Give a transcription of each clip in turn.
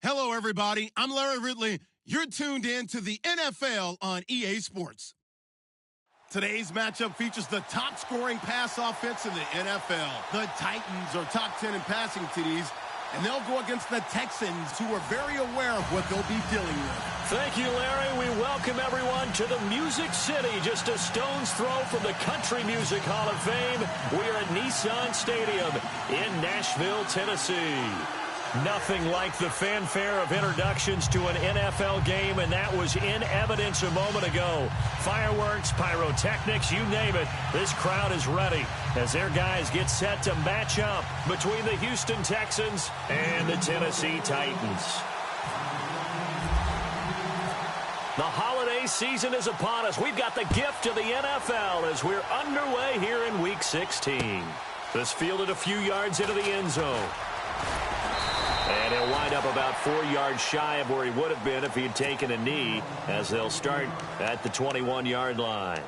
Hello, everybody. I'm Larry Ridley. You're tuned in to the NFL on EA Sports. Today's matchup features the top-scoring pass offense in the NFL. The Titans are top 10 in passing TDs, and they'll go against the Texans, who are very aware of what they'll be dealing with. Thank you, Larry. We welcome everyone to the Music City, just a stone's throw from the Country Music Hall of Fame. We are at Nissan Stadium in Nashville, Tennessee. Nothing like the fanfare of introductions to an NFL game, and that was in evidence a moment ago. Fireworks, pyrotechnics, you name it. This crowd is ready as their guys get set to match up between the Houston Texans and the Tennessee Titans. The holiday season is upon us. We've got the gift of the NFL as we're underway here in Week 16. This fielded a few yards into the end zone. And he'll wind up about 4 yards shy of where he would have been if he had taken a knee, as they'll start at the 21-yard line.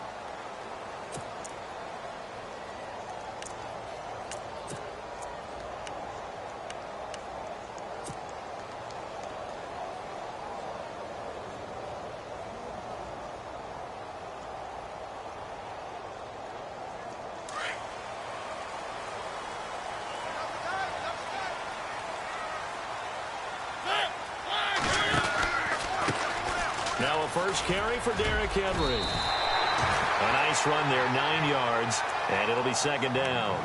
Now a first carry for Derrick Henry. A nice run there, 9 yards, and it'll be second down.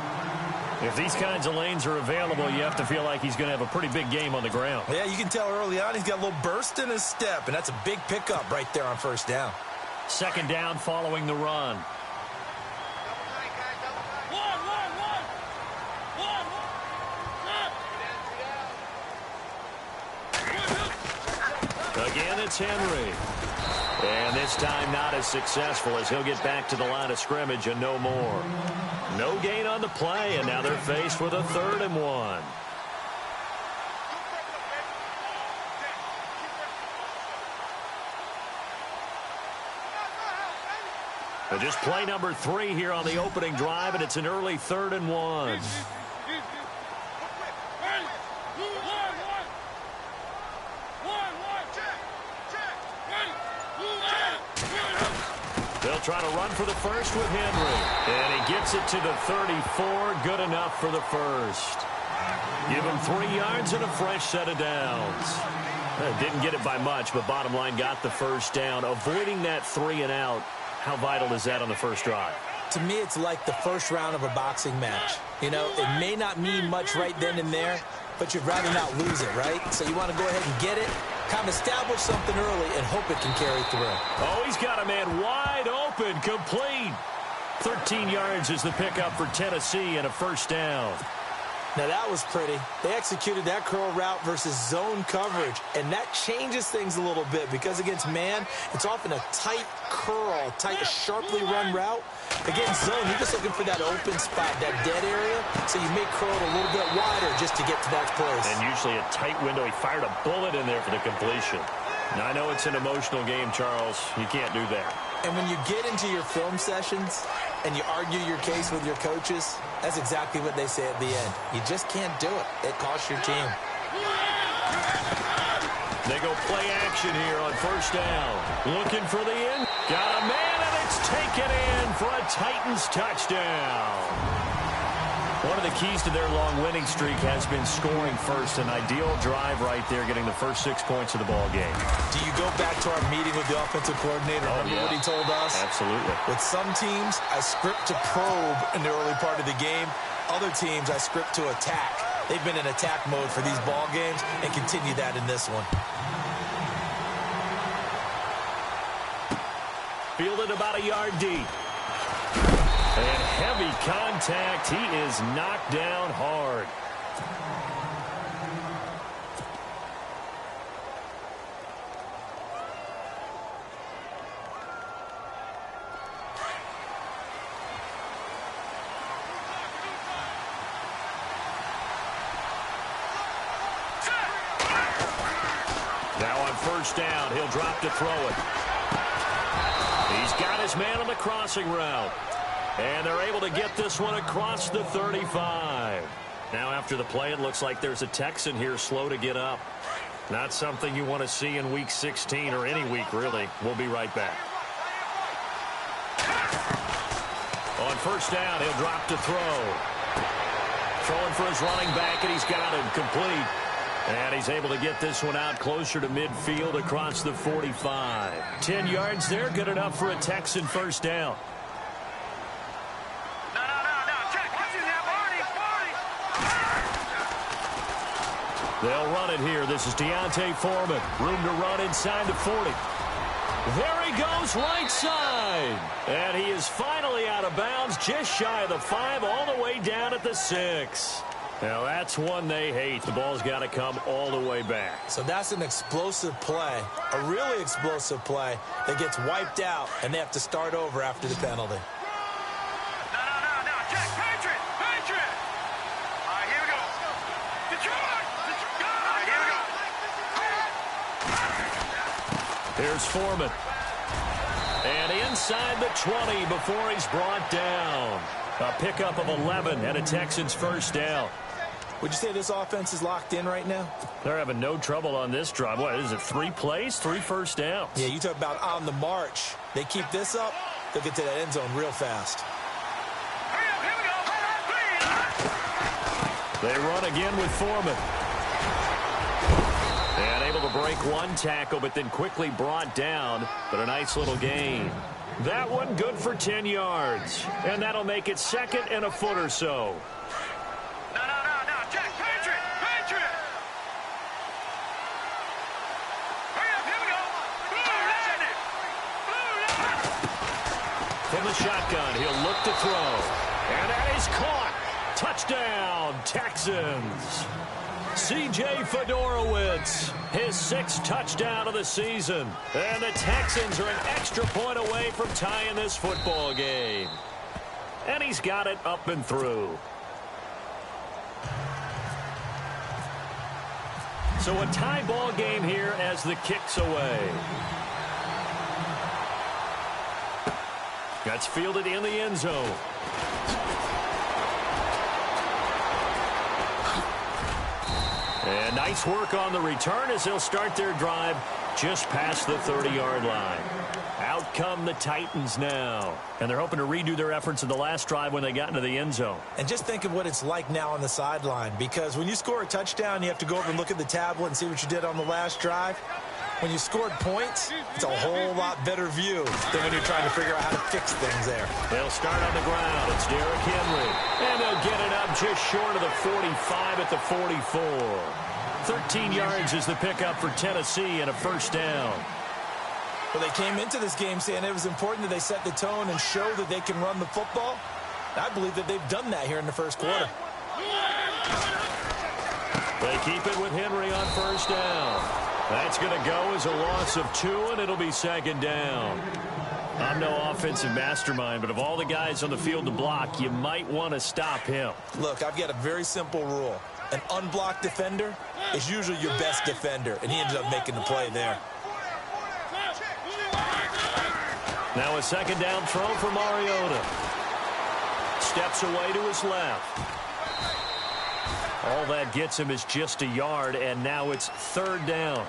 If these kinds of lanes are available, you have to feel like he's going to have a pretty big game on the ground. Yeah, you can tell early on he's got a little burst in his step, and that's a big pickup right there on first down. Second down following the run. Again, it's Henry. And this time not as successful as he'll get back to the line of scrimmage and no more. No gain on the play, and now they're faced with a 3rd and 1. But just play number 3 here on the opening drive, and it's an early 3rd and 1. They'll try to run for the first with Henry. And he gets it to the 34. Good enough for the first. Give him 3 yards and a fresh set of downs. Didn't get it by much, but bottom line got the first down. Avoiding that 3 and out. How vital is that on the first drive? To me, it's like the first round of a boxing match. You know, it may not mean much right then and there, but you'd rather not lose it, right? So you want to go ahead and get it, kind of establish something early, and hope it can carry through. Oh, he's got a man wide open, complete. 13 yards is the pickup for Tennessee and a first down. Now, that was pretty. They executed that curl route versus zone coverage, and that changes things a little bit because against man, it's often a tight curl, tight, sharply run route. Against zone, you're just looking for that open spot, that dead area, so you may curl it a little bit wider just to get to that place. And usually a tight window. He fired a bullet in there for the completion. Now, I know it's an emotional game, Charles. You can't do that. And when you get into your film sessions and you argue your case with your coaches, that's exactly what they say at the end. You just can't do it. It costs your team. They go play action here on first down. Looking for the end. Got a man, and it's taken in for a Titans touchdown. One of the keys to their long winning streak has been scoring first. An ideal drive right there, getting the first 6 points of the ball game. Do you go back to our meeting with the offensive coordinator? Remember what he told us? Absolutely. With some teams, I script to probe in the early part of the game. Other teams, I script to attack. They've been in attack mode for these ball games and continue that in this one. Fielded about a yard deep. And heavy contact. He is knocked down hard. Now on first down, he'll drop to throw it. He's got his man on the crossing route. And they're able to get this one across the 35. Now after the play, it looks like there's a Texan here slow to get up. Not something you want to see in Week 16 or any week, really. We'll be right back. On first down, he'll drop to throw. Throwing for his running back, and he's got it complete. And he's able to get this one out closer to midfield across the 45. 10 yards there, good enough for a Texan first down. They'll run it here. This is Deontay Foreman. Room to run inside the 40. There he goes, right side. And he is finally out of bounds, just shy of the 5, all the way down at the 6. Now, that's one they hate. The ball's got to come all the way back. So that's an explosive play, a really explosive play that gets wiped out, and they have to start over after the penalty. No, Jack, Patriot. All right, here we go. Detroit. All right, here we go. Here's Foreman. And inside the 20 before he's brought down. A pickup of 11 and a Texans first down. Would you say this offense is locked in right now? They're having no trouble on this drive. What is it, 3 plays, 3 first downs? Yeah, you talk about on the march. They keep this up, they'll get to that end zone real fast. They run again with Foreman. And able to break one tackle, but then quickly brought down. But a nice little gain. That one good for 10 yards. And that'll make it second and a foot or so. No, Jack, Patriot. Hurry up, here we go. From the shotgun, he'll look to throw. And that is caught. Touchdown, Texans. C.J. Fedorowicz, his 6th touchdown of the season. And the Texans are an extra point away from tying this football game. And he's got it up and through. So a tie ball game here as the kick's away. That's fielded in the end zone. And nice work on the return as they'll start their drive just past the 30-yard line. Out come the Titans now. And they're hoping to redo their efforts in the last drive when they got into the end zone. And just think of what it's like now on the sideline, because when you score a touchdown, you have to go over and look at the tablet and see what you did on the last drive. When you scored points, it's a whole lot better view than when you're trying to figure out how to fix things there. They'll start on the ground. It's Derrick Henry. And they'll get it up just short of the 45 at the 44. 13 yards is the pickup for Tennessee and a first down. Well, they came into this game saying it was important that they set the tone and show that they can run the football. I believe that they've done that here in the first quarter. They keep it with Henry on first down. That's going to go as a loss of 2, and it'll be second down. I'm no offensive mastermind, but of all the guys on the field to block, you might want to stop him. Look, I've got a very simple rule. An unblocked defender is usually your best defender, and he ended up making the play there. Now a second down throw for Mariota. Steps away to his left. All that gets him is just a yard, and now it's third down.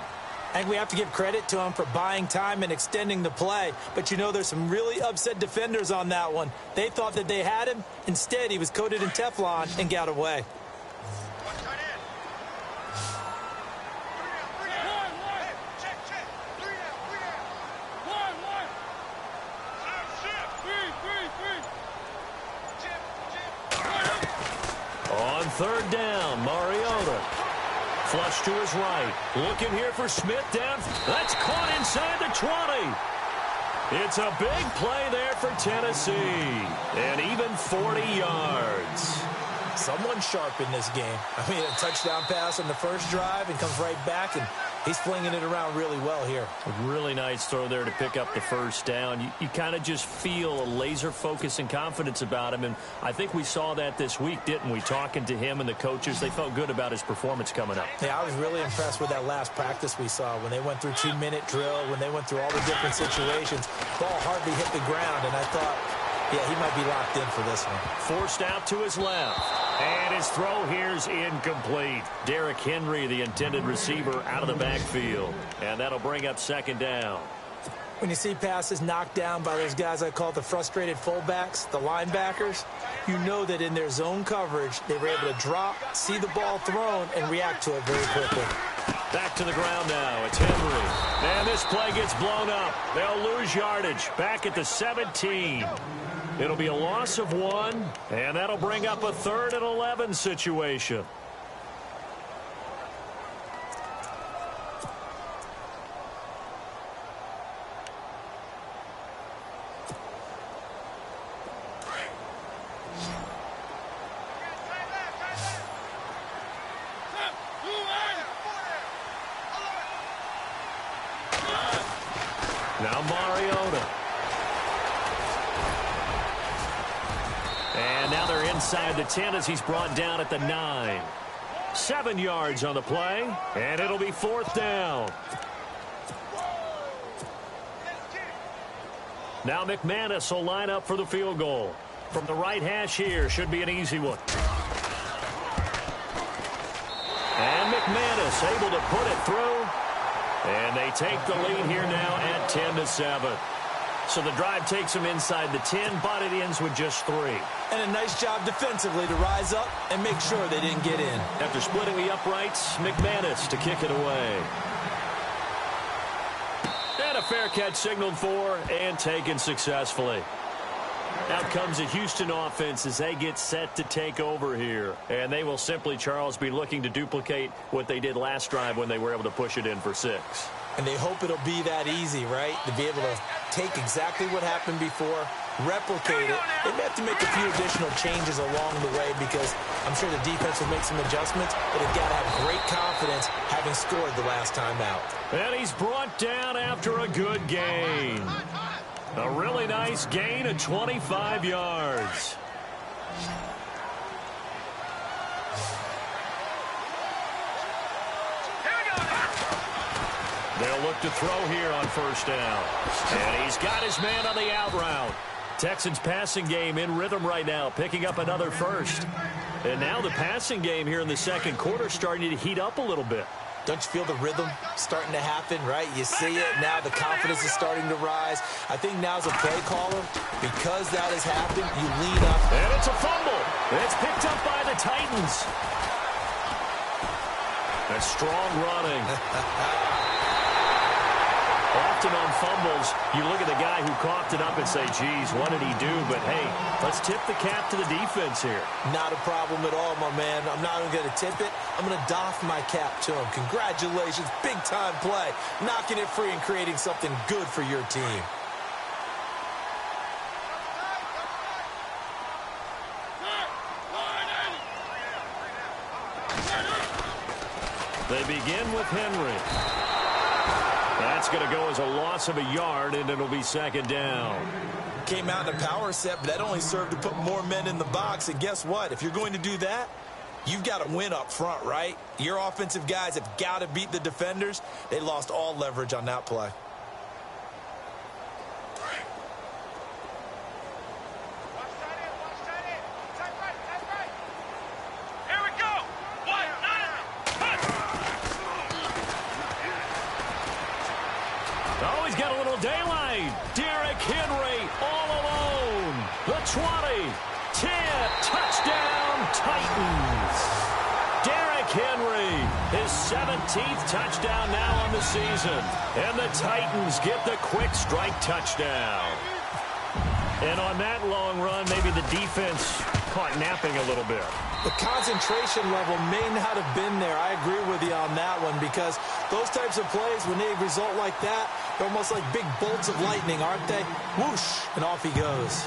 And we have to give credit to him for buying time and extending the play. But, you know, there's some really upset defenders on that one. They thought that they had him. Instead, he was coated in Teflon and got away. On third down, Mariota. Flush to his right. Looking here for Smith down. That's caught inside the 20. It's a big play there for Tennessee. And even 40 yards. Someone sharp in this game. I mean, a touchdown pass on the first drive and comes right back, and he's flinging it around really well here. A really nice throw there to pick up the first down. You kind of just feel a laser focus and confidence about him, and I think we saw that this week, didn't we? Talking to him and the coaches, they felt good about his performance coming up. Yeah, I was really impressed with that last practice we saw when they went through 2-minute drill, when they went through all the different situations. Ball hardly hit the ground, and I thought, yeah, he might be locked in for this one. Forced out to his left. And his throw here's incomplete. Derrick Henry, the intended receiver, out of the backfield. And that'll bring up second down. When you see passes knocked down by those guys I call the frustrated fullbacks, the linebackers, you know that in their zone coverage, they were able to drop, see the ball thrown, and react to it very quickly. Back to the ground now. It's Henry. And this play gets blown up. They'll lose yardage. Back at the 17. It'll be a loss of 1, and that'll bring up a 3rd and 11 situation. Now Mariota. And now they're inside the 10 as he's brought down at the 9. 7 yards on the play, and it'll be 4th down. Now McManus will line up for the field goal. From the right hash here, should be an easy one. And McManus able to put it through. And they take the lead here now at 10-7. So the drive takes them inside the 10, but it ends with just 3. And a nice job defensively to rise up and make sure they didn't get in. After splitting the uprights, McManus to kick it away. And a fair catch signaled for and taken successfully. Out comes the Houston offense as they get set to take over here. And they will simply, Charles, be looking to duplicate what they did last drive when they were able to push it in for 6. And they hope it'll be that easy, right? To be able to take exactly what happened before, replicate it. They may have to make a few additional changes along the way because I'm sure the defense will make some adjustments, but they've got to have great confidence having scored the last time out. And he's brought down after a good gain. A really nice gain of 25 yards. They'll look to throw here on 1st down. And he's got his man on the out route. Texans passing game in rhythm right now, picking up another 1st. And now the passing game here in the 2nd quarter starting to heat up a little bit. Don't you feel the rhythm starting to happen, right? You see it. Now the confidence is starting to rise. I think now as a play caller, because that has happened, you lean up. And it's a fumble. It's picked up by the Titans. That's strong running. Often on fumbles, you look at the guy who coughed it up and say, geez, what did he do? But, hey, let's tip the cap to the defense here. Not a problem at all, my man. I'm not even going to tip it. I'm going to doff my cap to him. Congratulations. Big-time play. Knocking it free and creating something good for your team. They begin with Henry. That's going to go as a loss of a yard, and it'll be 2nd down. Came out in a power set, but that only served to put more men in the box. And guess what? If you're going to do that, you've got to win up front, right? Your offensive guys have got to beat the defenders. They lost all leverage on that play. Derrick Henry all alone. The 20, 10, touchdown Titans. Derrick Henry, his 17th touchdown now on the season. And the Titans get the quick strike touchdown. And on that long run, maybe the defense caught napping a little bit. The concentration level may not have been there. I agree with you on that one because those types of plays, when they result like that, they're almost like big bolts of lightning, aren't they? Whoosh, and off he goes.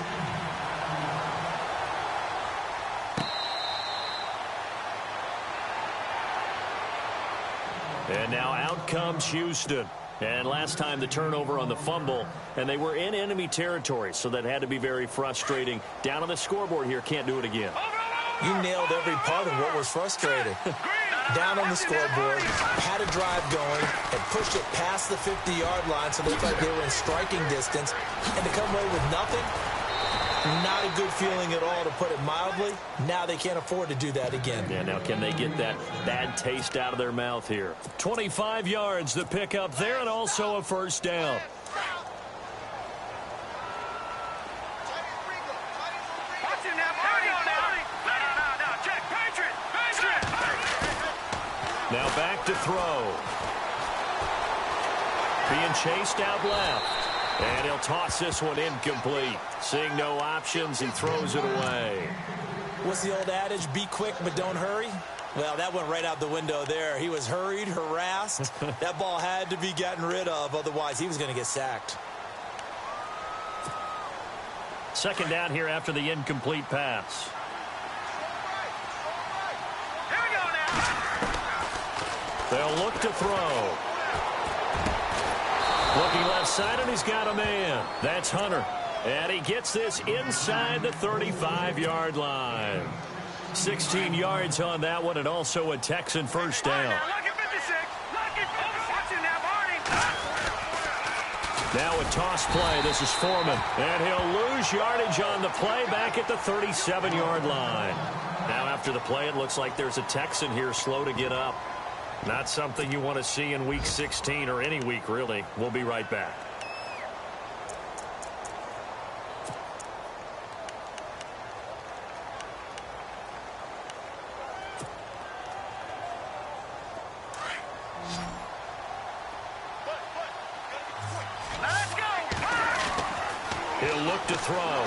And now out comes Houston. And last time the turnover on the fumble, and they were in enemy territory, so that had to be very frustrating. Down on the scoreboard here, can't do it again. You nailed every part of what was frustrating. Down on the scoreboard, had a drive going, and pushed it past the 50-yard line so they looked like they were in striking distance, and to come away with nothing, Not a good feeling at all, to put it mildly. Now they can't afford to do that again. Yeah, now can they get that bad taste out of their mouth here? 25 yards to pick up there, and also a first down. Now back to throw. Being chased out left. And he'll toss this one incomplete. Seeing no options, he throws it away. What's the old adage? Be quick, but don't hurry. Well, that went right out the window there. He was hurried, harassed. That ball had to be gotten rid of. Otherwise, he was going to get sacked. Second down here after the incomplete pass. They'll look to throw. Looking left side, and he's got a man. That's Hunter. And he gets this inside the 35-yard line. 16 yards on that one, and also a Texan first down. Now a toss play. This is Foreman. And he'll lose yardage on the play back at the 37-yard line. Now after the play, it looks like there's a Texan here slow to get up. Not something you want to see in Week 16 or any week, really. We'll be right back. Let's go! He'll look to throw.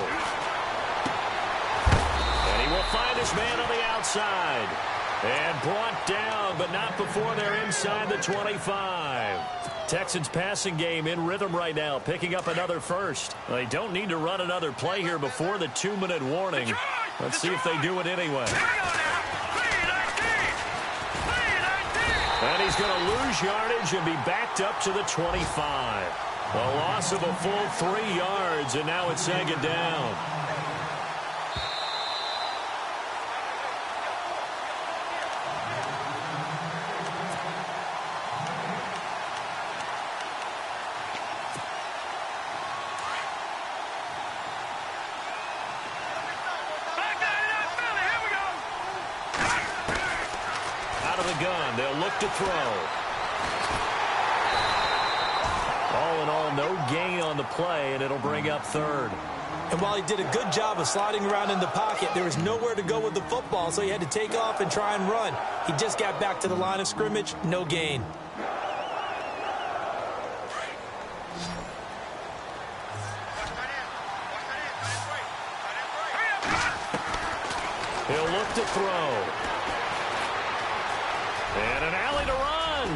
And he will find his man on the outside. And brought down, but not before they're inside the 25. Texans passing game in rhythm right now, picking up another first. They don't need to run another play here before the 2-minute warning. Let's see if they do it anyway. And he's going to lose yardage and be backed up to the 25. A loss of a full 3 yards, and now it's second down. Gun. They'll look to throw. All in all, no gain on the play, and it'll bring up third. And while he did a good job of sliding around in the pocket, there was nowhere to go with the football, so he had to take off and try and run. He just got back to the line of scrimmage, no gain. He'll look to throw. And an alley to run.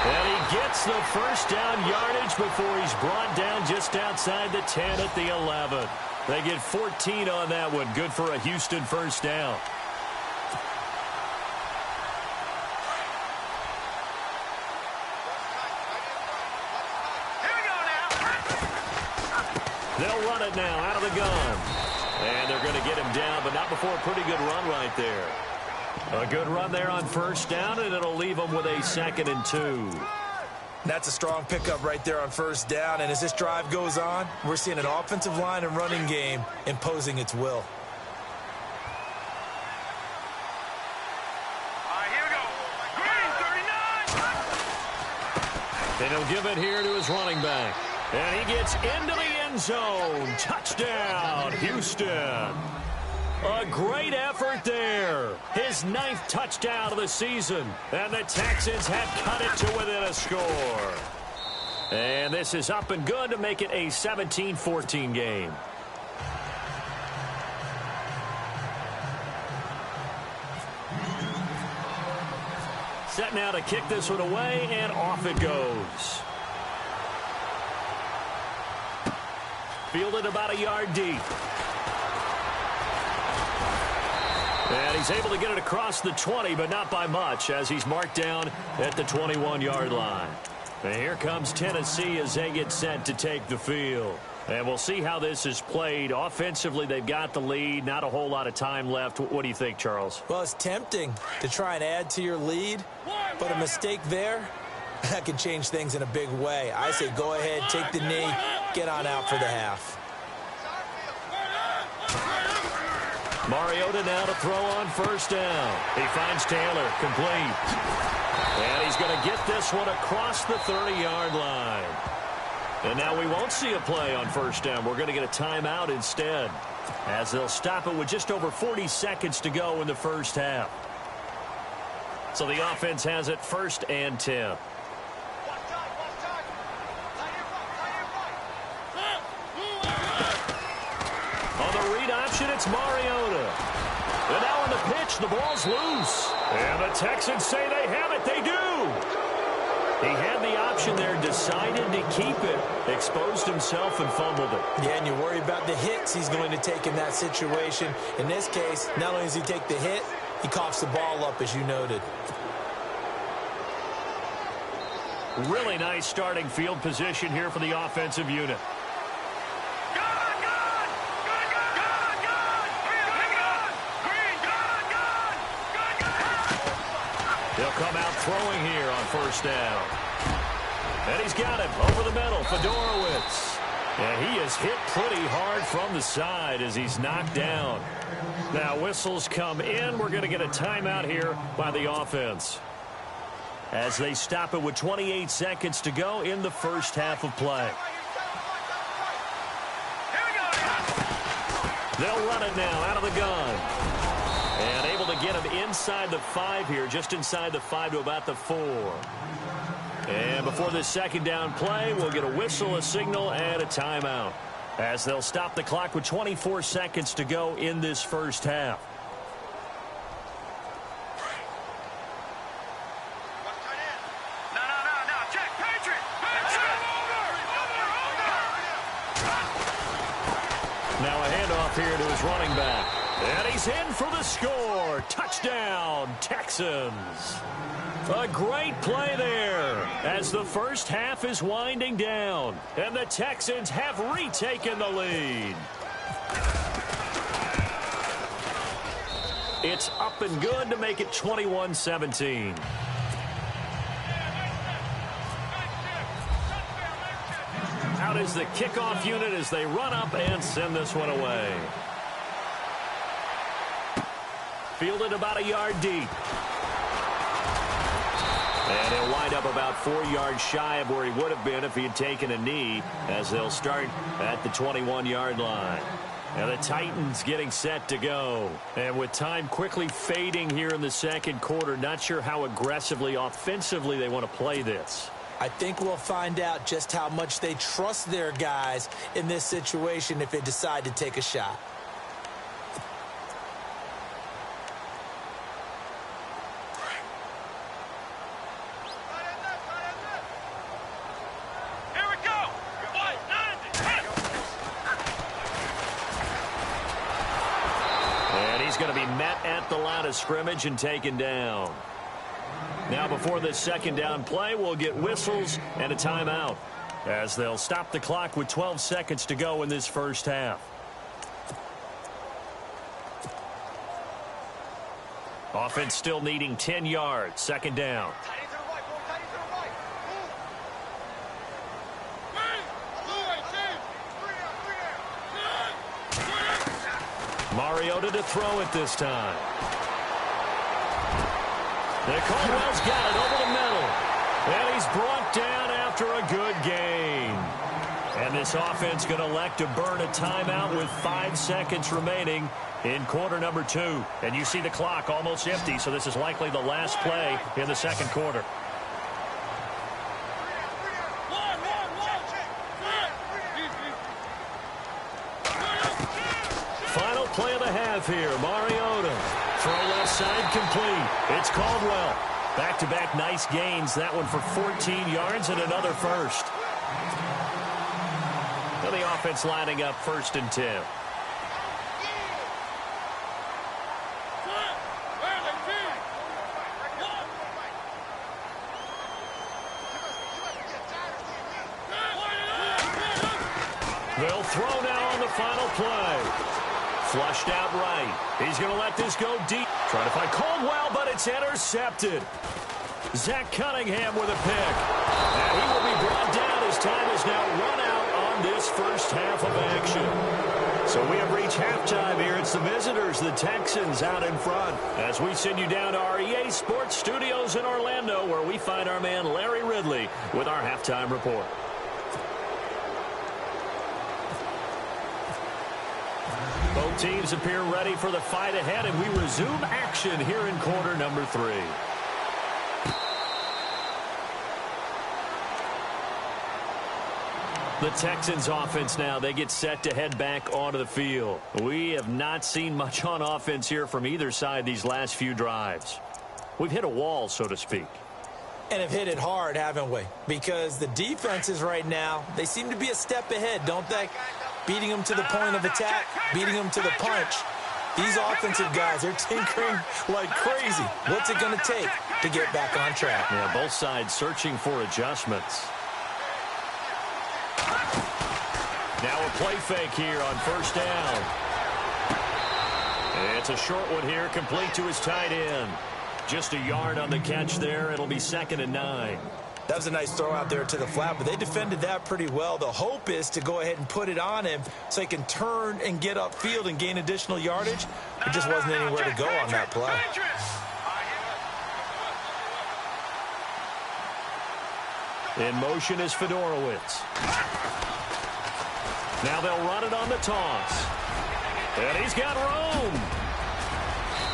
And he gets the first down yardage before he's brought down just outside the 10 at the 11. They get 14 on that one. Good for a Houston first down. Here we go now. They'll run it now out of the gun. And they're going to get him down, but not before a pretty good run right there. A good run there on first down, and it'll leave them with a 2nd and 2. That's a strong pickup right there on first down, and as this drive goes on, we're seeing an offensive line and running game imposing its will. All right, here we go. Green, 39. And he'll give it here to his running back. And he gets into the end zone. Touchdown, Houston. A great effort there. His 9th touchdown of the season. And the Texans have cut it to within a score. And this is up and good to make it a 17-14 game. Set now to kick this one away, and off it goes. Fielded about a yard deep. And he's able to get it across the 20, but not by much, as he's marked down at the 21-yard line. And here comes Tennessee as they get set to take the field. And we'll see how this is played. Offensively, they've got the lead. Not a whole lot of time left. What do you think, Charles? Well, it's tempting to try and add to your lead, but a mistake there, that can change things in a big way. I say go ahead, take the knee, get on out for the half. Mariota now to throw on first down. He finds Taylor, complete. And he's going to get this one across the 30-yard line. And now we won't see a play on first down. We're going to get a timeout instead, as they'll stop it with just over 40 seconds to go in the first half. So the offense has it 1st and 10. On the read option, it's Mariota. And now on the pitch, the ball's loose. And the Texans say they have it. They do. He had the option there, decided to keep it, exposed himself and fumbled it. Yeah, and you worry about the hits he's going to take in that situation. In this case, not only does he take the hit, he coughs the ball up, as you noted. Really nice starting field position here for the offensive unit. He'll come out throwing here on first down. And he's got it over the middle, Fedorowicz. And he is hit pretty hard from the side as he's knocked down. Now whistles come in. We're going to get a timeout here by the offense, as they stop it with 28 seconds to go in the first half of play. They'll run it now out of the gun. And able to get him inside the 5 here, just inside the 5 to about the 4. And before this second down play, we'll get a whistle, a signal, and a timeout, as they'll stop the clock with 24 seconds to go in this first half. Now a handoff here to his running back. And he's in for the score. Touchdown, Texans. A great play there as the first half is winding down. And the Texans have retaken the lead. It's up and good to make it 21-17. Out is the kickoff unit as they run up and send this one away. Fielded about a yard deep. And he'll wind up about 4 yards shy of where he would have been if he had taken a knee, as they'll start at the 21-yard line. And the Titans getting set to go. And with time quickly fading here in the second quarter, not sure how aggressively, offensively they want to play this. I think we'll find out just how much they trust their guys in this situation if they decide to take a shot. Going to be met at the line of scrimmage and taken down. Now before this second down play, we'll get whistles and a timeout, as they'll stop the clock with 12 seconds to go in this first half. Offense still needing 10 yards. Second down. Mariota to throw it this time. Caldwell's got it over the middle. And he's brought down after a good gain. And this offense going to elect to burn a timeout with 5 seconds remaining in quarter number 2. And you see the clock almost empty, so this is likely the last play in the second quarter. Final play of the half here. Mariota. Throw left side complete. It's Caldwell. Back-to-back nice gains. That one for 14 yards and another first. Now the offense lining up 1st and 10. They'll throw now on the final play. Flushed out right. He's going to let this go deep. Trying to find Caldwell, but it's intercepted. Zach Cunningham with a pick. And he will be brought down as time is now run out on this first half of action. So we have reached halftime here. It's the visitors, the Texans, out in front. As we send you down to our EA Sports Studios in Orlando, where we find our man Larry Ridley with our halftime report. Both teams appear ready for the fight ahead, and we resume action here in quarter number 3. The Texans offense now, they get set to head back onto the field. We have not seen much on offense here from either side these last few drives. We've hit a wall, so to speak. And have hit it hard, haven't we? Because the defenses right now, they seem to be a step ahead, don't they? Beating them to the point of attack, beating them to the punch. These offensive guys, they're tinkering like crazy. What's it going to take to get back on track? Yeah, both sides searching for adjustments. Now a play fake here on first down. It's a short one here, complete to his tight end. Just a yard on the catch there. It'll be 2nd and 9. That was a nice throw out there to the flat, but they defended that pretty well. The hope is to go ahead and put it on him so he can turn and get upfield and gain additional yardage. There just wasn't anywhere to go on that play. In motion is Fedorowicz. Now they'll run it on the toss. And he's got room.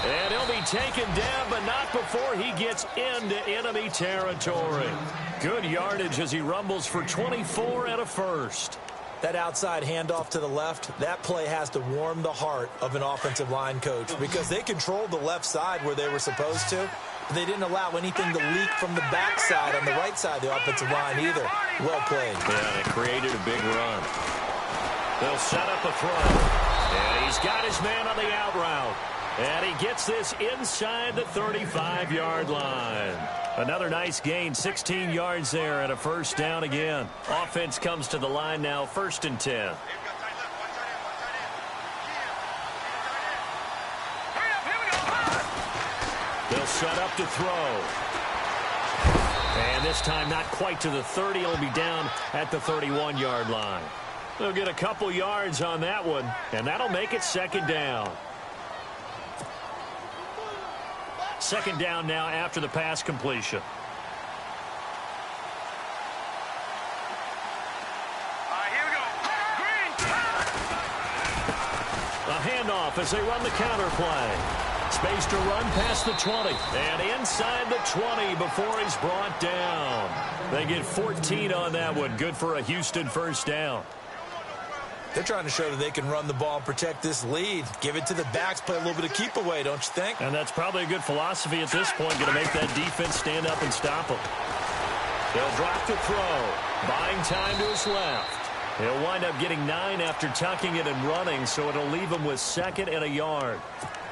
And he'll be taken down, but not before he gets into enemy territory. Good yardage as he rumbles for 24 and a first. That outside handoff to the left, that play has to warm the heart of an offensive line coach because they controlled the left side where they were supposed to. But they didn't allow anything to leak from the backside on the right side of the offensive line either. Well played. Yeah, it created a big run. They'll set up a throw. And he's got his man on the out route. And he gets this inside the 35-yard line. Another nice gain, 16 yards there and a first down again. Offense comes to the line now, 1st and 10. They'll set up to throw. And this time not quite to the 30. It'll be down at the 31-yard line. They'll get a couple yards on that one, and that'll make it 2nd down. 2nd down now after the pass completion. Here we go. A handoff as they run the counter play. Space to run past the 20. And inside the 20 before he's brought down. They get 14 on that one. Good for a Houston first down. They're trying to show that they can run the ball and protect this lead. Give it to the backs, play a little bit of keep away, don't you think? And that's probably a good philosophy at this point, going to make that defense stand up and stop them. They'll drop to throw, buying time to his left. He'll wind up getting 9 after tucking it and running, so it'll leave him with 2nd and a yard.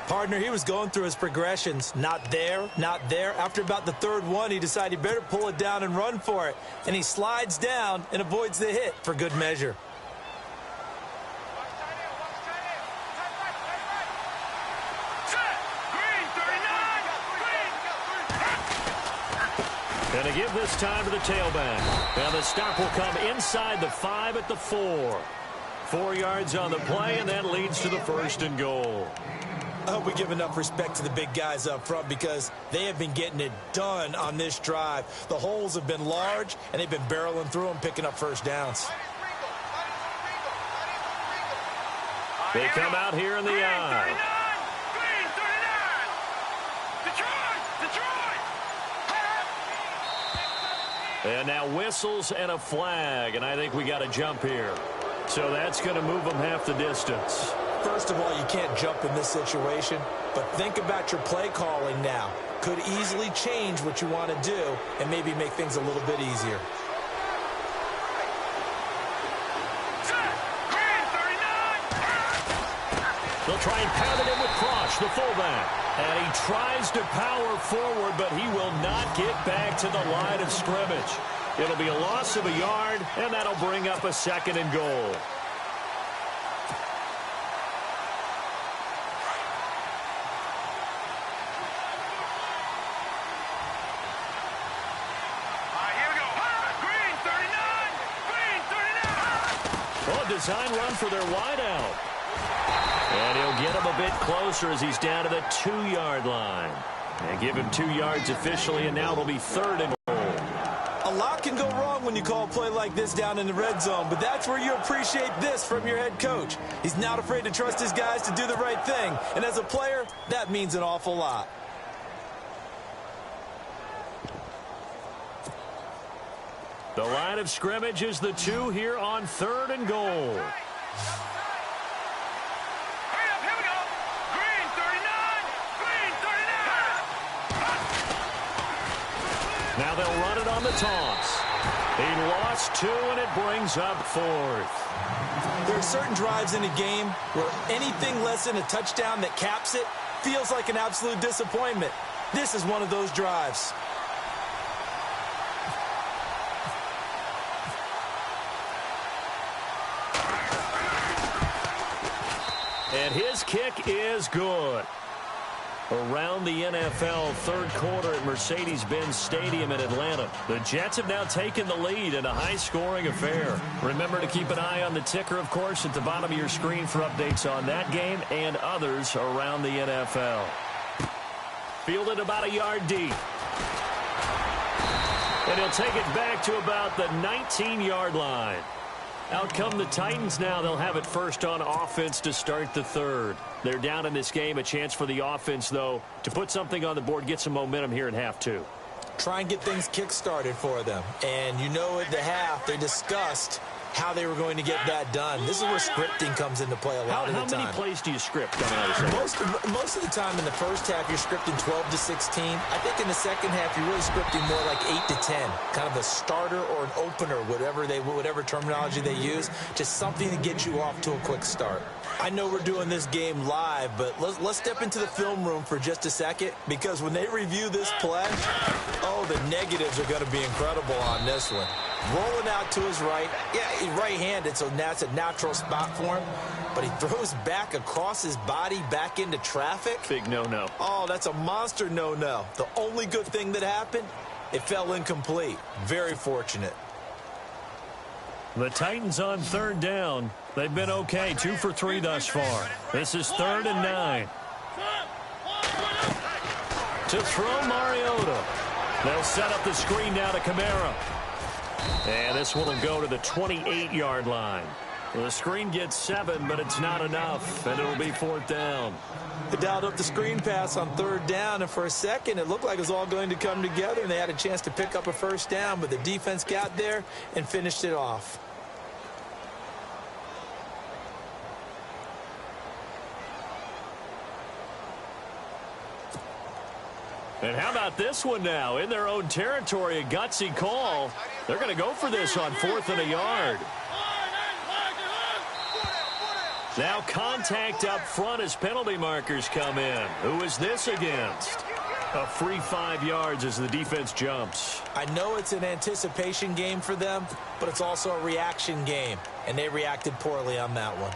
Partner, he was going through his progressions. Not there, not there. After about the 3rd one, he decided he better pull it down and run for it. And he slides down and avoids the hit for good measure. And to give this time to the tailback. And the stop will come inside the 5 at the 4. 4 yards on the play, and that leads to the 1st and goal. I hope we give enough respect to the big guys up front because they have been getting it done on this drive. The holes have been large, and they've been barreling through them, picking up first downs. They come out here in the eye. And now whistles and a flag, and I think we got a jump here. So that's going to move them half the distance. First of all, you can't jump in this situation, but think about your play calling now. Could easily change what you want to do and maybe make things a little bit easier. They'll try and pound it in with Cross, the fullback. And he tries to power forward, but he will not get back to the line of scrimmage. It'll be a loss of a yard, and that'll bring up a 2nd and goal. Design run for their wideout. And he'll get him a bit closer as he's down to the 2-yard line. And give him 2 yards officially, and now it'll be 3rd and goal. A lot can go wrong when you call a play like this down in the red zone, but that's where you appreciate this from your head coach. He's not afraid to trust his guys to do the right thing, and as a player, that means an awful lot. The line of scrimmage is the 2 here on 3rd and goal. Now they'll run it on the toss. He lost 2, and it brings up 4th. There are certain drives in a game where anything less than a touchdown that caps it feels like an absolute disappointment. This is one of those drives. And his kick is good. Around the NFL, 3rd quarter at Mercedes-Benz Stadium in Atlanta. The Jets have now taken the lead in a high-scoring affair. Remember to keep an eye on the ticker, of course, at the bottom of your screen for updates on that game and others around the NFL. Fielded about a yard deep. And he'll take it back to about the 19-yard line. Out come the Titans now. They'll have it first on offense to start the 3rd. They're down in this game. A chance for the offense, though, to put something on the board, get some momentum here in half 2. Try and get things kick-started for them. And you know at the half, they discussed how they were going to get that done. This is where scripting comes into play a lot of the time. How many plays do you script coming out of the Most of the time in the first half, you're scripting 12 to 16. I think in the second half, you're really scripting more like 8 to 10. Kind of a starter or an opener, whatever terminology they use. Just something to get you off to a quick start. I know we're doing this game live, but let's step into the film room for just a second, because when they review this play, oh, the negatives are going to be incredible on this one. Rolling out to his right. Yeah, he's right-handed, so that's a natural spot for him. But he throws back across his body back into traffic. Big no-no. Oh, that's a monster no-no. The only good thing that happened, it fell incomplete. Very fortunate. The Titans on 3rd down. They've been okay, 2 for 3 thus far. This is 3rd and 9. To throw Mariota. They'll set up the screen now to Kamara. And this one will go to the 28-yard line. The screen gets 7, but it's not enough, and it'll be 4th down. They dialed up the screen pass on 3rd down, and for a second it looked like it was all going to come together, and they had a chance to pick up a 1st down, but the defense got there and finished it off. And how about this one now? In their own territory, a gutsy call. They're going to go for this on 4th and a yard. Now contact up front as penalty markers come in. Who is this against? A free 5 yards as the defense jumps. I know it's an anticipation game for them, but it's also a reaction game, and they reacted poorly on that one.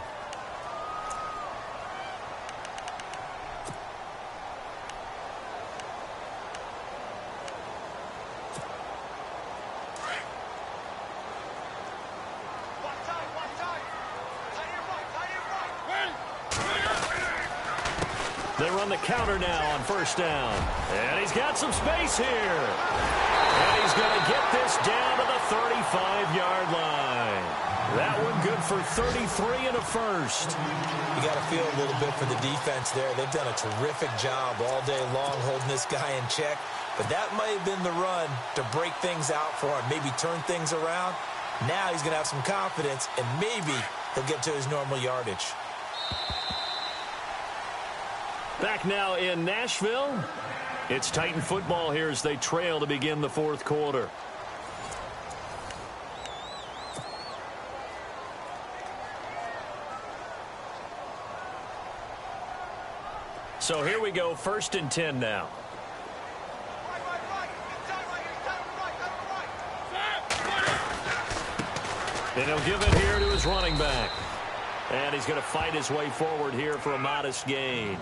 They run the counter now on 1st down. And he's got some space here. And he's going to get this down to the 35-yard line. That one good for 33 and a 1st. You got to feel a little bit for the defense there. They've done a terrific job all day long holding this guy in check. But that might have been the run to break things out for him, maybe turn things around. Now he's going to have some confidence, and maybe he'll get to his normal yardage. Back now in Nashville. It's Titan football here as they trail to begin the 4th quarter. So here we go, 1st and 10 now. And he'll give it here to his running back. And he's going to fight his way forward here for a modest gain.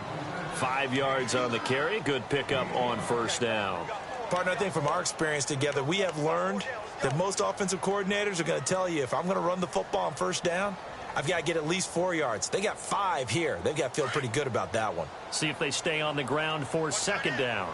5 yards on the carry. Good pickup on 1st down. Partner, I think from our experience together, we have learned that most offensive coordinators are going to tell you, if I'm going to run the football on 1st down, I've got to get at least 4 yards. They got 5 here. They've got to feel pretty good about that one. See if they stay on the ground for second down.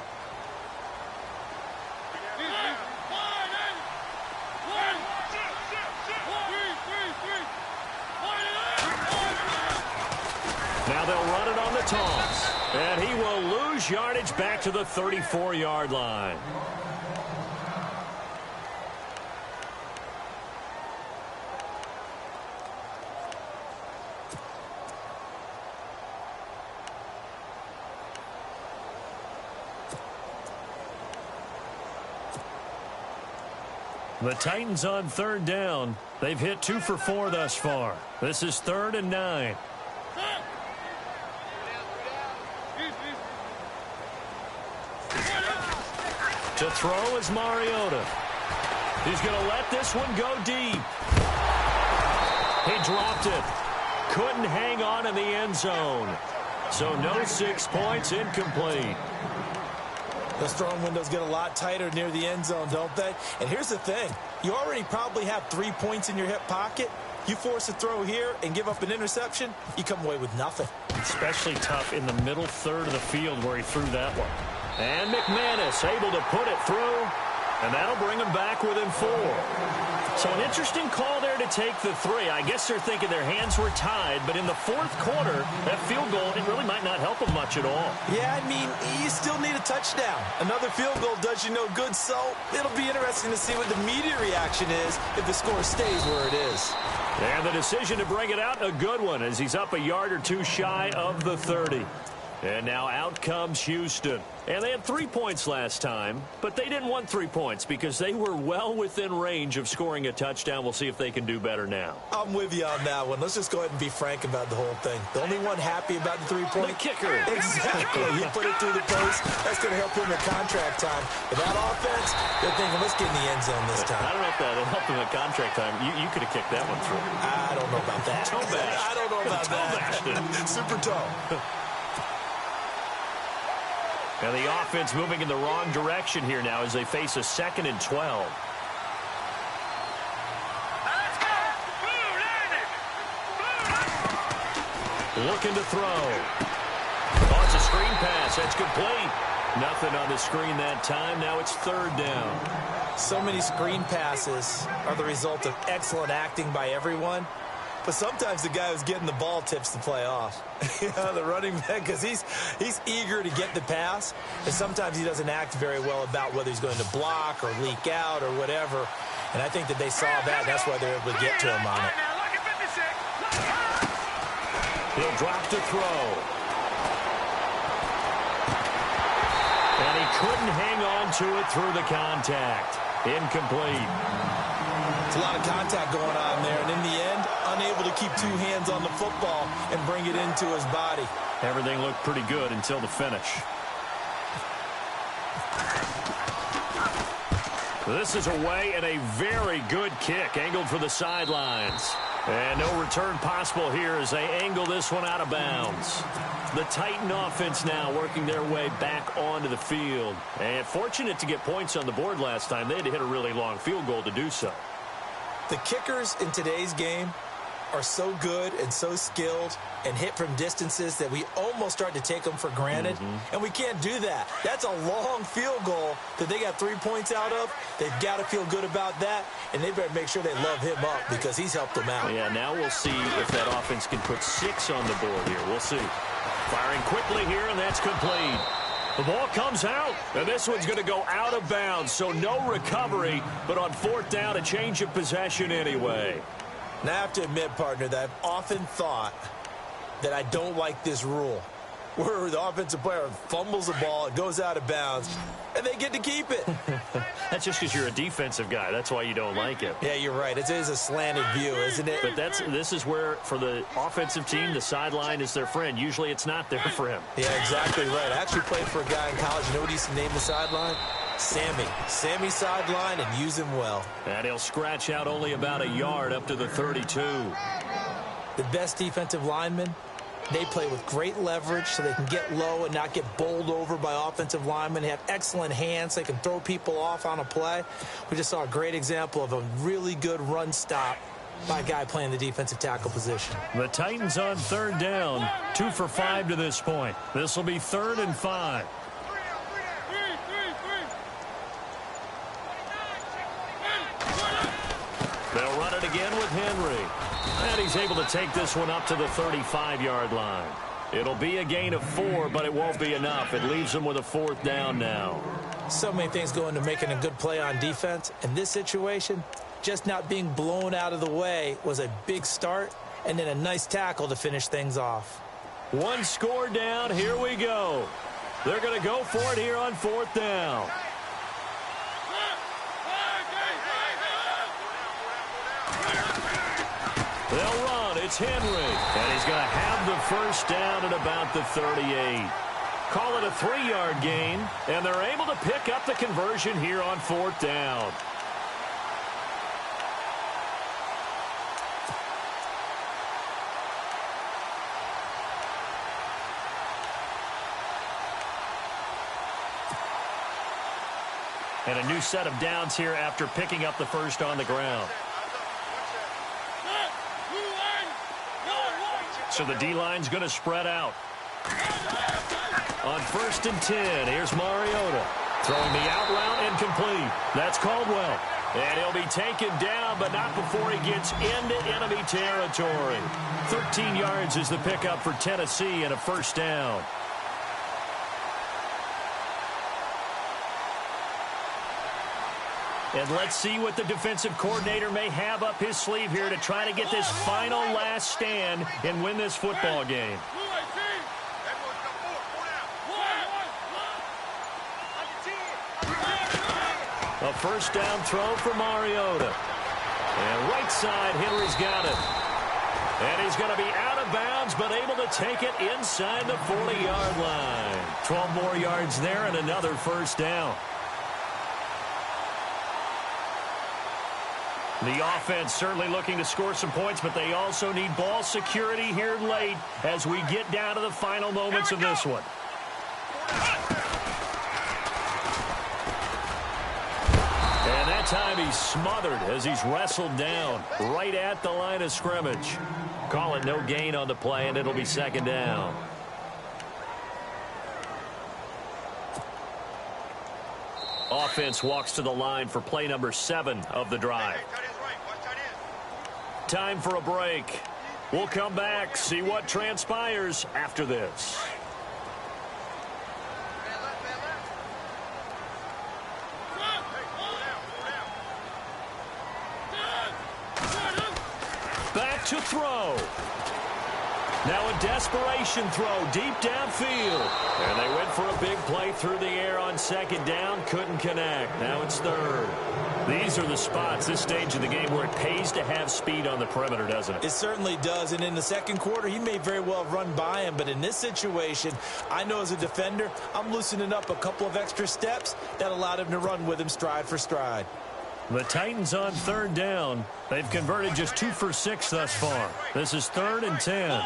Now they'll run it on the toss. And he will lose yardage back to the 34-yard line. The Titans on third down. They've hit 2 for 4 thus far. This is 3rd and 9. To throw is Mariota. He's going to let this one go deep. He dropped it. Couldn't hang on in the end zone. So no 6 points, incomplete. Those throwing windows get a lot tighter near the end zone, don't they? And here's the thing. You already probably have 3 points in your hip pocket. You force a throw here and give up an interception, you come away with nothing. Especially tough in the middle third of the field where he threw that one. And McManus able to put it through, and that'll bring him back within 4. So an interesting call there to take the 3. I guess they're thinking their hands were tied, but in the 4th quarter, that field goal, it really might not help them much at all. Yeah, I mean, you still need a touchdown. Another field goal does you no good, so it'll be interesting to see what the media reaction is if the score stays where it is. And the decision to bring it out, a good one, as he's up a yard or 2 shy of the 30. And now out comes Houston. And they had 3 points last time, but they didn't want 3 points because they were well within range of scoring a touchdown. We'll see if they can do better now. I'm with you on that one. Let's just go ahead and be frank about the whole thing. The only one happy about the 3-point? The kicker. Exactly. He put it through the post. That's going to help him in contract time. But that offense, they're thinking, let's get in the end zone this time. I don't know if that'll help him in contract time. You could have kicked that one through. I don't know about that. Toe bash. I don't know about that. Super toe. And the offense moving in the wrong direction here now as they face a 2nd and 12. Looking to throw. Oh, it's a screen pass. That's complete. Nothing on the screen that time. Now it's 3rd down. So many screen passes are the result of excellent acting by everyone. But sometimes the guy who's getting the ball tips the play off. The running back, because he's eager to get the pass, and sometimes he doesn't act very well about whether he's going to block or leak out or whatever. And I think that they saw that. That's why they're able to get to him on it. He'll drop to throw. And he couldn't hang on to it through the contact. Incomplete. It's a lot of contact going on there, and in the end, unable to keep 2 hands on the football and bring it into his body. Everything looked pretty good until the finish. This is away and a very good kick, angled for the sidelines. And no return possible here as they angle this one out of bounds. The Titan offense now working their way back onto the field. And fortunate to get points on the board last time. They had to hit a really long field goal to do so. The kickers in today's game are so good and so skilled and hit from distances that we almost start to take them for granted. And we can't do that. That's a long field goal that they got 3 points out of. They've got to feel good about that, and they better make sure they love him up because he's helped them out. Yeah, now we'll see if that offense can put 6 on the board here. We'll see. Firing quickly here, and that's complete. The ball comes out, and this one's going to go out of bounds, so no recovery, but on 4th down, a change of possession anyway. Now, I have to admit, partner, that I've often thought that I don't like this rule, where the offensive player fumbles the ball, it goes out of bounds, and they get to keep it. That's just because you're a defensive guy. That's why you don't like it. Yeah, you're right. It is a slanted view, isn't it? But this is where, for the offensive team, the sideline is their friend. Usually it's not there for him. Yeah, exactly right. I actually played for a guy in college. You know what he used to name the sideline? Sammy. Sammy sideline, and use him well. And he'll scratch out only about a yard up to the 32. The best defensive linemen, they play with great leverage so they can get low and not get bowled over by offensive linemen. They have excellent hands. They can throw people off on a play. We just saw a great example of a really good run stop by a guy playing the defensive tackle position. The Titans on third down, 2 for 5 to this point. This will be 3rd and 5. They'll run it again with Henry. And he's able to take this one up to the 35-yard line. It'll be a gain of 4, but it won't be enough. It leaves them with a 4th down now. So many things go into making a good play on defense. In this situation, just not being blown out of the way was a big start, and then a nice tackle to finish things off. 1 score down. Here we go. They're going to go for it here on 4th down. They'll run. It's Henry. And he's going to have the 1st down at about the 38. Call it a 3-yard gain, and they're able to pick up the conversion here on 4th down. And a new set of downs here after picking up the 1st on the ground. So the D-line's going to spread out. On 1st and 10, here's Mariota. Throwing the out route incomplete. That's Caldwell. And he'll be taken down, but not before he gets into enemy territory. 13 yards is the pickup for Tennessee and a 1st down. And let's see what the defensive coordinator may have up his sleeve here to try to get this final last stand and win this football game. A 1st down throw for Mariota. And right side, Henry's got it. And he's going to be out of bounds, but able to take it inside the 40-yard line. 12 more yards there and another 1st down. The offense certainly looking to score some points, but they also need ball security here late as we get down to the final moments of this one. And that time he's smothered as he's wrestled down right at the line of scrimmage. Call it no gain on the play, and it'll be 2nd down. Offense walks to the line for play number 7 of the drive. Time for a break. We'll come back, see what transpires after this. Back to throw. Now a desperation throw deep downfield. And they went for a big play through the air on 2nd down. Couldn't connect. Now it's 3rd. These are the spots, this stage of the game, where it pays to have speed on the perimeter, doesn't it? It certainly does. And in the 2nd quarter, he may very well have run by him. But in this situation, I know as a defender, I'm loosening up a couple of extra steps that allowed him to run with him stride for stride. The Titans on 3rd down. They've converted just 2 for 6 thus far. This is 3rd and 10.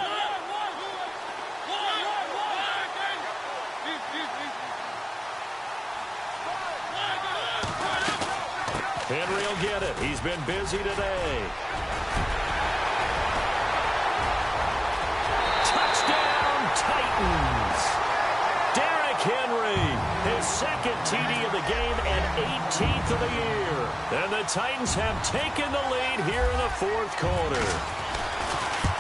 Henry will get it. He's been busy today. Touchdown, Titans. Derrick Henry, his 2nd TD of the game and 18th of the year. And the Titans have taken the lead here in the 4th quarter.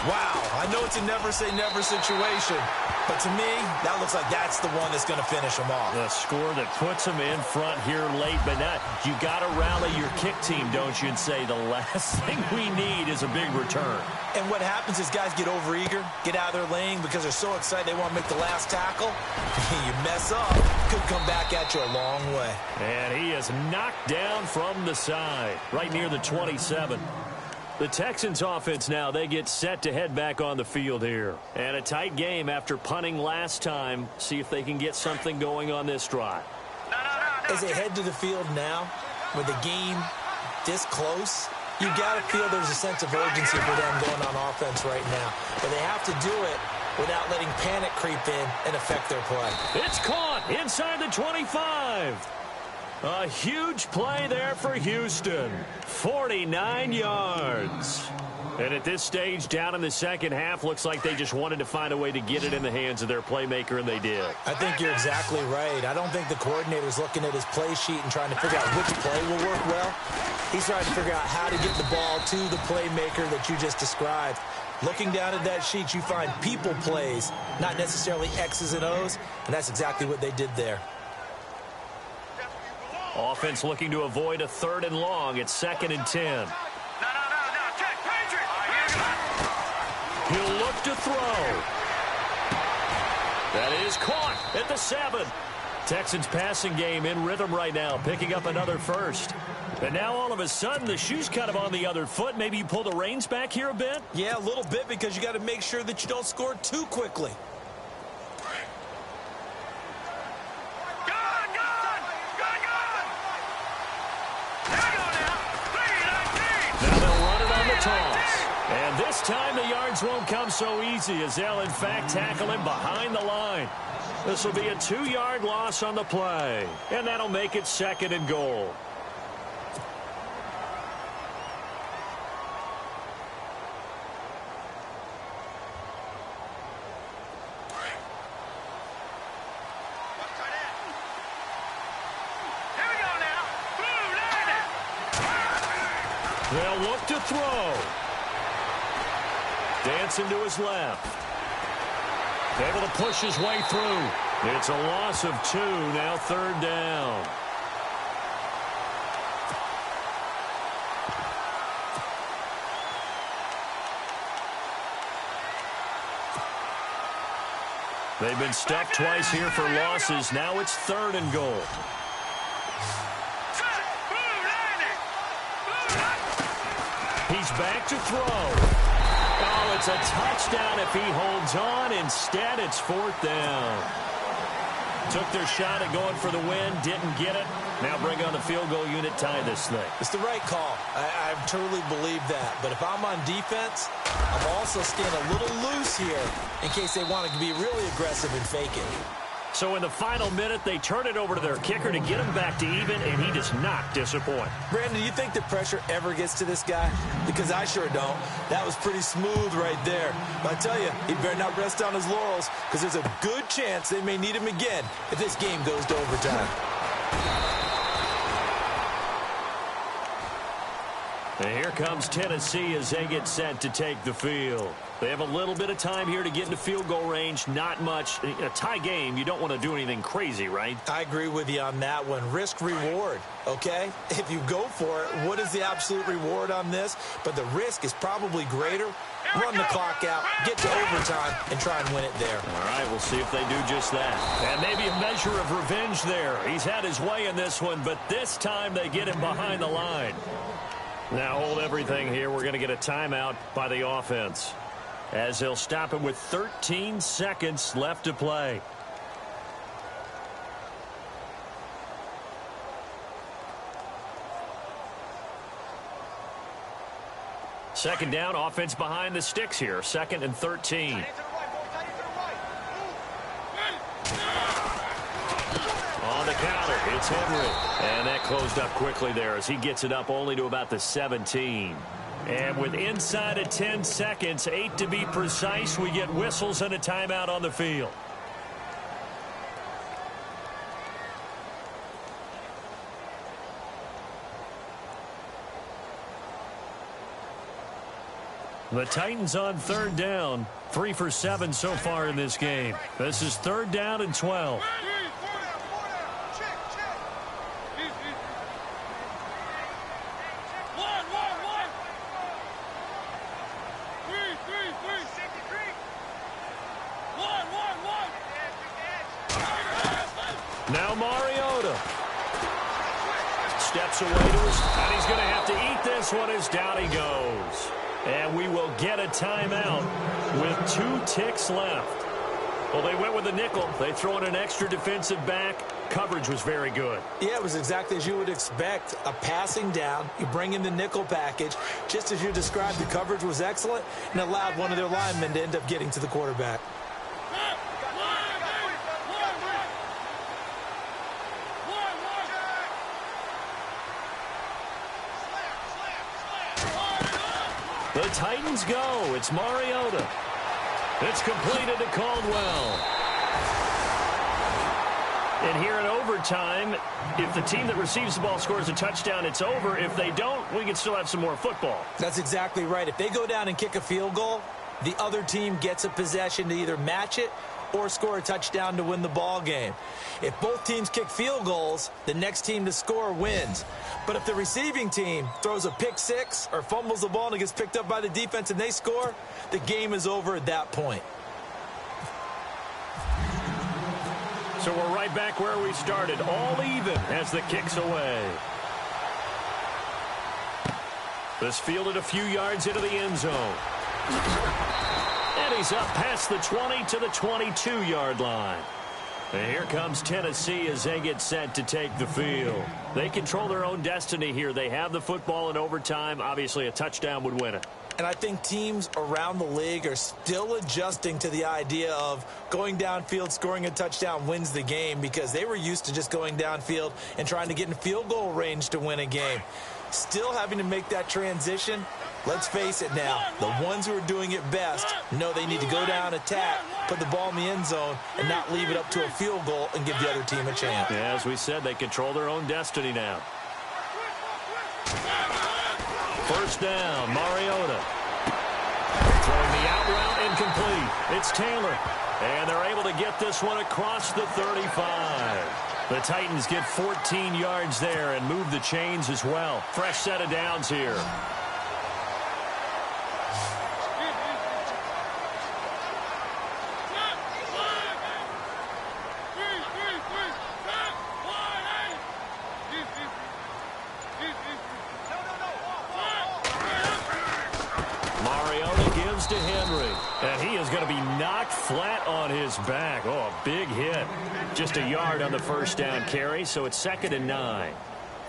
Wow, I know it's a never-say-never situation, but to me, that looks like that's the one that's going to finish them off. The score that puts them in front here late, but not. You got to rally your kick team, don't you, and say the last thing we need is a big return. And what happens is guys get overeager, get out of their lane because they're so excited they want to make the last tackle. You mess up, could come back at you a long way. And he is knocked down from the side, right near the 27. The Texans offense now, they get set to head back on the field here. And a tight game after punting last time. See if they can get something going on this drive. As they head to the field now, with the game this close, you got to feel there's a sense of urgency for them going on offense right now. But they have to do it without letting panic creep in and affect their play. It's caught inside the 25. A huge play there for Houston. 49 yards. And at this stage, down in the second half, looks like they just wanted to find a way to get it in the hands of their playmaker, and they did. I think you're exactly right. I don't think the coordinator's looking at his play sheet and trying to figure out which play will work well. He's trying to figure out how to get the ball to the playmaker that you just described. Looking down at that sheet, you find people plays, not necessarily X's and O's, and that's exactly what they did there. Offense looking to avoid a 3rd and long. It's 2nd and 10. He'll look to throw. That is caught at the 7. Texans passing game in rhythm right now, picking up another first. And now all of a sudden the shoe's kind of on the other foot. Maybe you pull the reins back here a bit? Yeah, a little bit, because you got to make sure that you don't score too quickly. Now they'll run it on the toss. And this time the yards won't come so easy, as they'll in fact tackle him behind the line. This will be a 2-yard loss on the play. And that'll make it 2nd and goal. They'll look to throw. Dancing to his left. Able to push his way through. It's a loss of 2, now 3rd down. They've been stuffed twice here for losses. Now it's 3rd and goal. He's back to throw. Oh, it's a touchdown if he holds on. Instead, it's 4th down. Took their shot at going for the win, didn't get it. Now bring on the field goal unit, tie this thing. It's the right call. I truly believe that. But if I'm on defense, I'm also staying a little loose here in case they want to be really aggressive and fake it. So in the final minute, they turn it over to their kicker to get him back to even, and he does not disappoint. Brandon, do you think the pressure ever gets to this guy? Because I sure don't. That was pretty smooth right there. But I tell you, he better not rest on his laurels, because there's a good chance they may need him again if this game goes to overtime. And here comes Tennessee as they get set to take the field. They have a little bit of time here to get into field goal range. Not much. A tie game, you don't want to do anything crazy, right? I agree with you on that one. Risk-reward, okay? If you go for it, what is the absolute reward on this? But the risk is probably greater. Run the clock out, get to overtime, and try and win it there. All right, we'll see if they do just that. And maybe a measure of revenge there. He's had his way in this one, but this time they get him behind the line. Now hold everything here. We're going to get a timeout by the offense, as they'll stop it with 13 seconds left to play. Second down, offense behind the sticks here. 2nd and 13. On the counter, it's Henry. And that closed up quickly there as he gets it up only to about the 17. And with inside of 10 seconds, 8 to be precise, we get whistles and a timeout on the field. The Titans on 3rd down, 3 for 7 so far in this game. This is 3rd down and 12. Now Mariota steps away to his, and he's going to have to eat this one as down he goes. And we will get a timeout with 2 ticks left. Well, they went with the nickel. They throw in an extra defensive back. Coverage was very good. Yeah, it was exactly as you would expect. A passing down. You bring in the nickel package. Just as you described, the coverage was excellent and allowed one of their linemen to end up getting to the quarterback. The Titans go. It's Mariota. It's completed to Caldwell. And here in overtime, if the team that receives the ball scores a touchdown, it's over. If they don't, we can still have some more football. That's exactly right. If they go down and kick a field goal, the other team gets a possession to either match it or score a touchdown to win the ball game. If both teams kick field goals, the next team to score wins. But if the receiving team throws a pick six or fumbles the ball and it gets picked up by the defense and they score, the game is over at that point. So we're right back where we started, all even as the kick's away. This fielded a few yards into the end zone. And he's up past the 20 to the 22-yard line. And here comes Tennessee as they get set to take the field. They control their own destiny here. They have the football in overtime. Obviously, a touchdown would win it. And I think teams around the league are still adjusting to the idea of going downfield, scoring a touchdown wins the game, because they were used to just going downfield and trying to get in field goal range to win a game. Still having to make that transition. Let's face it now, the ones who are doing it best know they need to go down, attack, put the ball in the end zone, and not leave it up to a field goal and give the other team a chance. Yeah, as we said, they control their own destiny now. First down, Mariota. Throwing the out route incomplete. It's Taylor. And they're able to get this one across the 35. The Titans get 14 yards there and move the chains as well. Fresh set of downs here. To Henry, and he is going to be knocked flat on his back. Oh, a big hit. Just a yard on the first down carry, so it's 2nd and 9.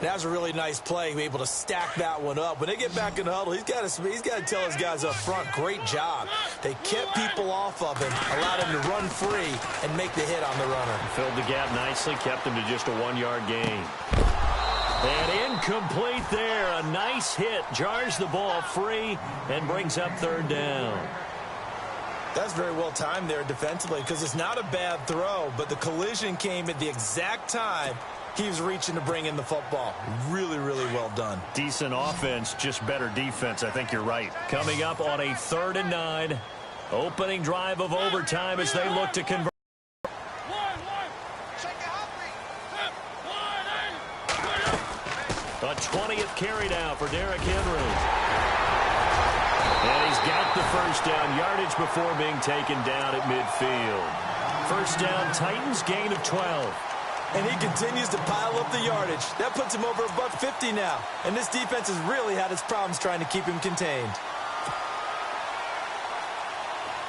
That was a really nice play, be able to stack that one up. When they get back in the huddle, he's got to tell his guys up front, great job. They kept people off of him, allowed him to run free and make the hit on the runner. Filled the gap nicely, kept him to just a 1-yard gain. And incomplete there. A nice hit. Jars the ball free and brings up 3rd down. That's very well timed there defensively, because it's not a bad throw, but the collision came at the exact time he was reaching to bring in the football. Really, really well done. Decent offense, just better defense. I think you're right. Coming up on a 3rd and 9. Opening drive of overtime as they look to convert. A 20th carry now for Derrick Henry. And he's got the first down yardage before being taken down at midfield. First down, Titans, gain of 12. And he continues to pile up the yardage. That puts him over $150 now. And this defense has really had its problems trying to keep him contained.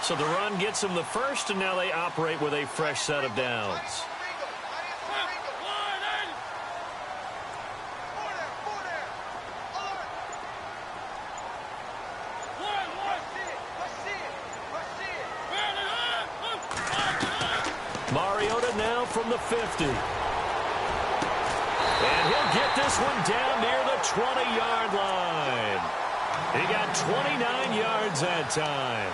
So the run gets him the first, and now they operate with a fresh set of downs. Mariota now from the 50. And he'll get this one down near the 20-yard line. He got 29 yards that time.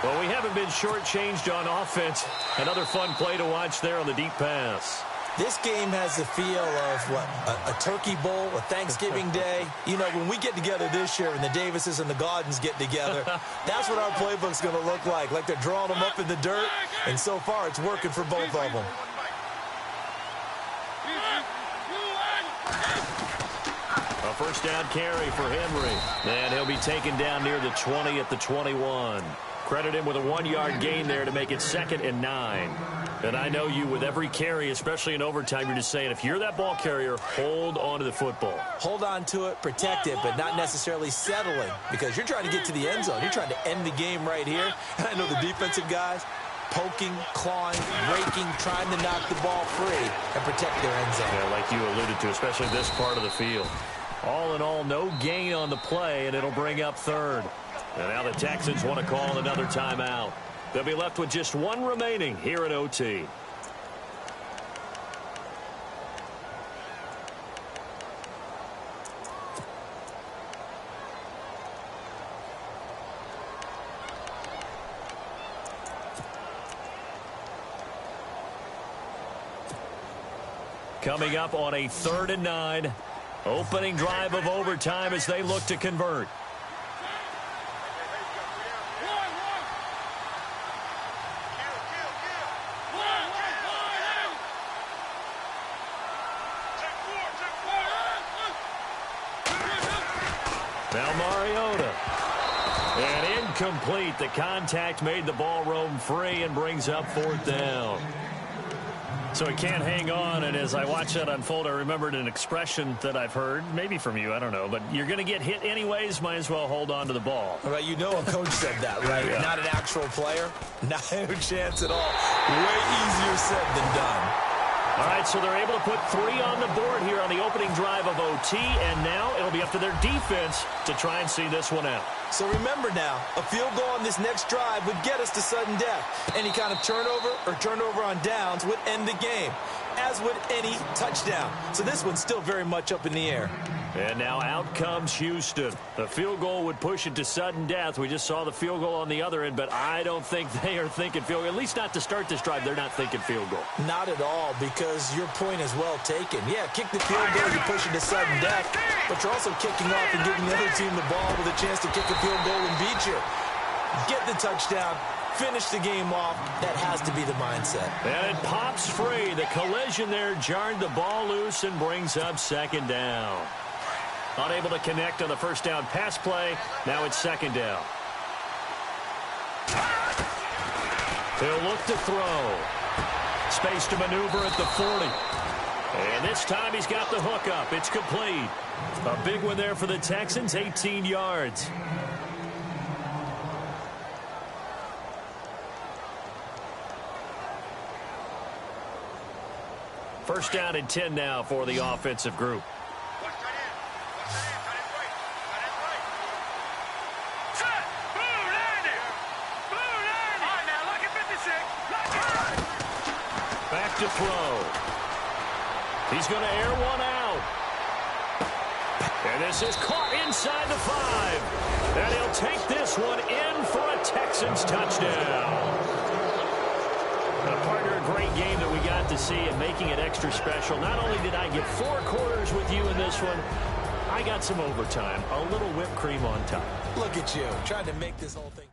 Well, we haven't been shortchanged on offense. Another fun play to watch there on the deep pass. This game has the feel of, what, a turkey bowl, a Thanksgiving day. You know, when we get together this year and the Davises and the Gaudens get together, that's what our playbook's going to look like. Like they're drawing them up in the dirt, and so far it's working for both of them. A first down carry for Henry. And he'll be taken down near the 20 at the 21. Credit him with a 1-yard gain there to make it 2nd and 9. And I know you, with every carry, especially in overtime, you're just saying, if you're that ball carrier, hold on to the football. Hold on to it, protect it, but not necessarily settling, because you're trying to get to the end zone. You're trying to end the game right here. And I know the defensive guys, poking, clawing, raking, trying to knock the ball free and protect their end zone. Yeah, like you alluded to, especially this part of the field. All in all, no gain on the play, and it'll bring up 3rd. And now the Texans want to call another timeout. They'll be left with just one remaining here at OT. Coming up on a 3rd and 9. Opening drive of overtime as they look to convert. Now Mariota. And incomplete. The contact made the ball roam free and brings up 4th down. So he can't hang on, and as I watch that unfold, I remembered an expression that I've heard, maybe from you, I don't know, but you're going to get hit anyways, might as well hold on to the ball. Right, you know a coach said that, right? Yeah. Not an actual player. Not a chance at all. Way easier said than done. All right, so they're able to put 3 on the board here on the opening drive of OT, and now it'll be up to their defense to try and see this one out. So remember now, a field goal on this next drive would get us to sudden death. Any kind of turnover or turnover on downs would end the game, as would any touchdown. So this one's still very much up in the air. And now out comes Houston. The field goal would push it to sudden death. We just saw the field goal on the other end, but I don't think they are thinking field goal. At least not to start this drive. They're not thinking field goal. Not at all, because your point is well taken. Yeah, kick the field goal, you push it to sudden death, but you're also kicking off and giving the other team the ball with a chance to kick a field goal and beat you. Get the touchdown. Finish the game off. That has to be the mindset. And it pops free. The collision there jarred the ball loose and brings up 2nd down. Unable to connect on the first down pass play. Now it's 2nd down. He'll look to throw. Space to maneuver at the 40. And this time he's got the hook up. It's complete. A big one there for the Texans, 18 yards. First down and 10 now for the offensive group. Back to throw. He's going to air one out. And this is caught inside the 5. And he'll take this one in for a Texans touchdown. A partner, a great game that we got to see and making it extra special. Not only did I get 4 quarters with you in this one, I got some overtime. A little whipped cream on top. Look at you, trying to make this whole thing.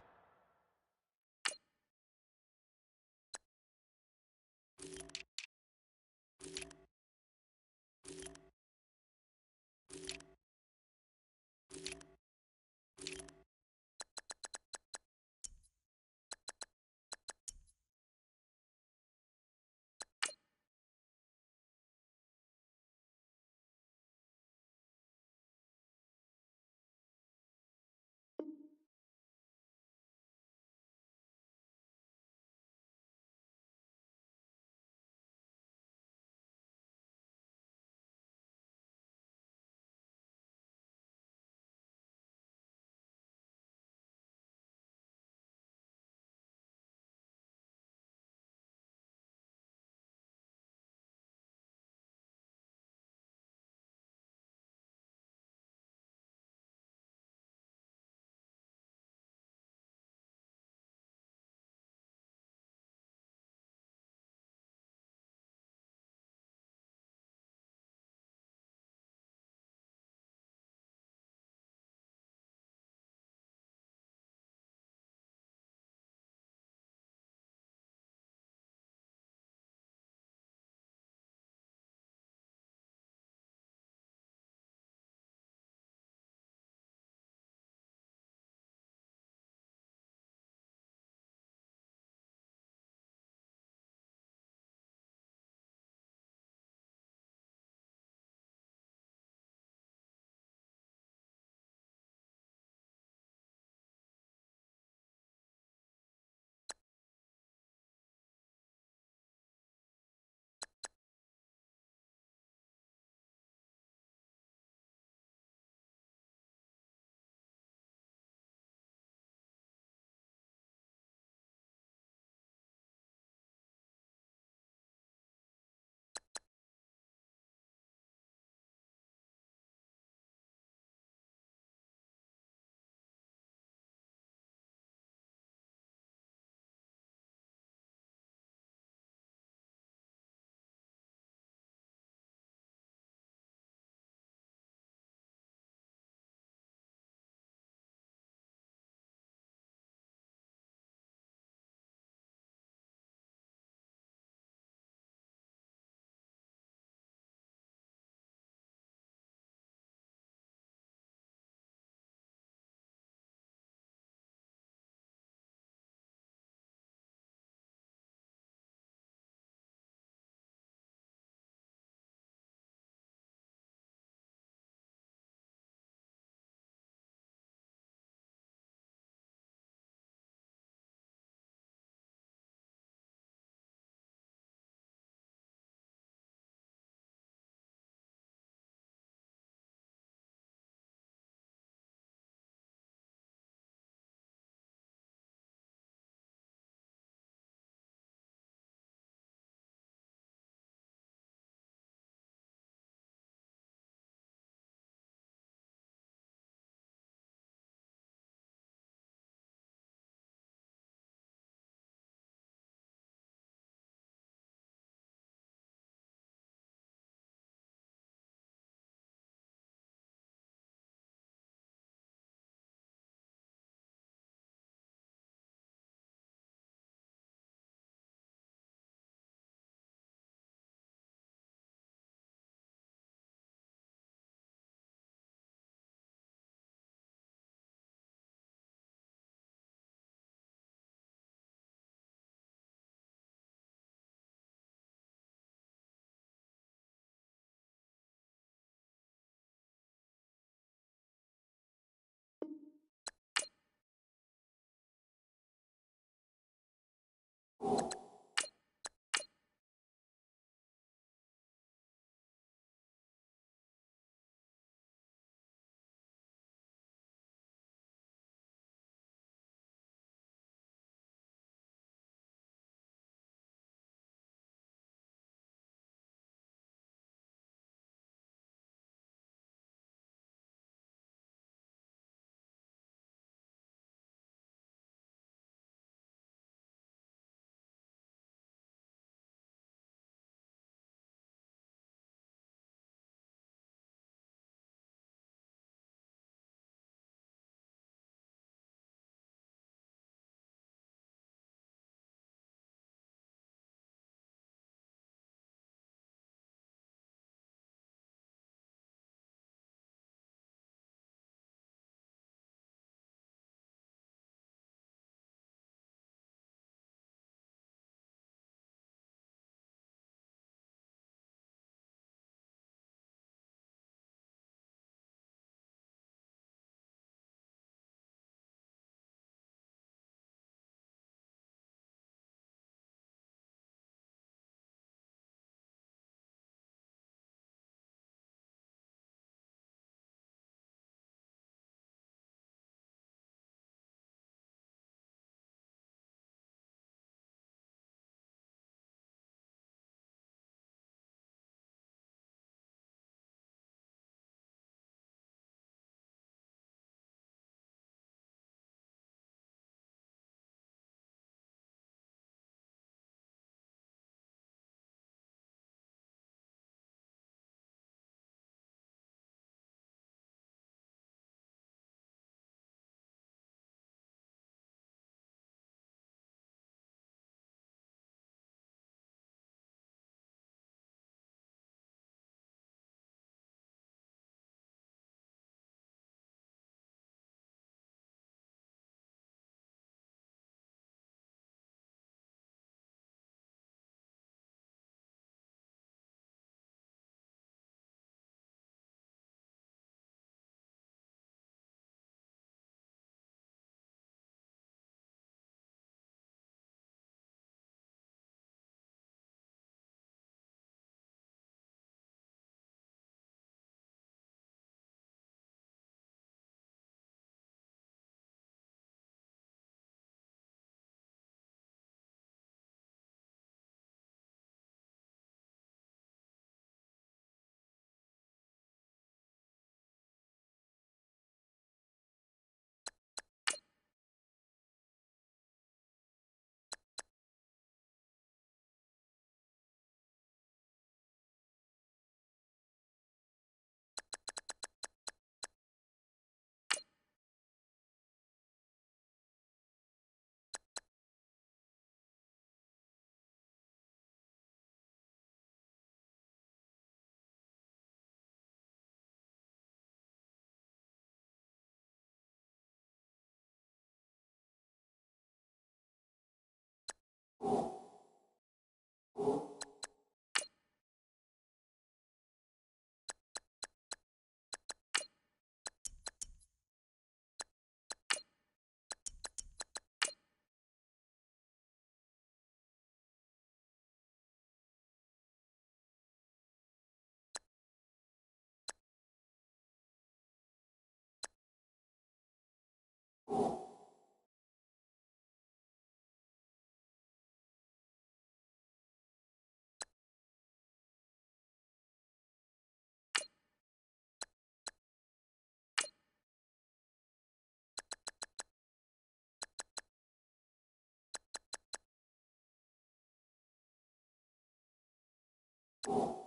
it.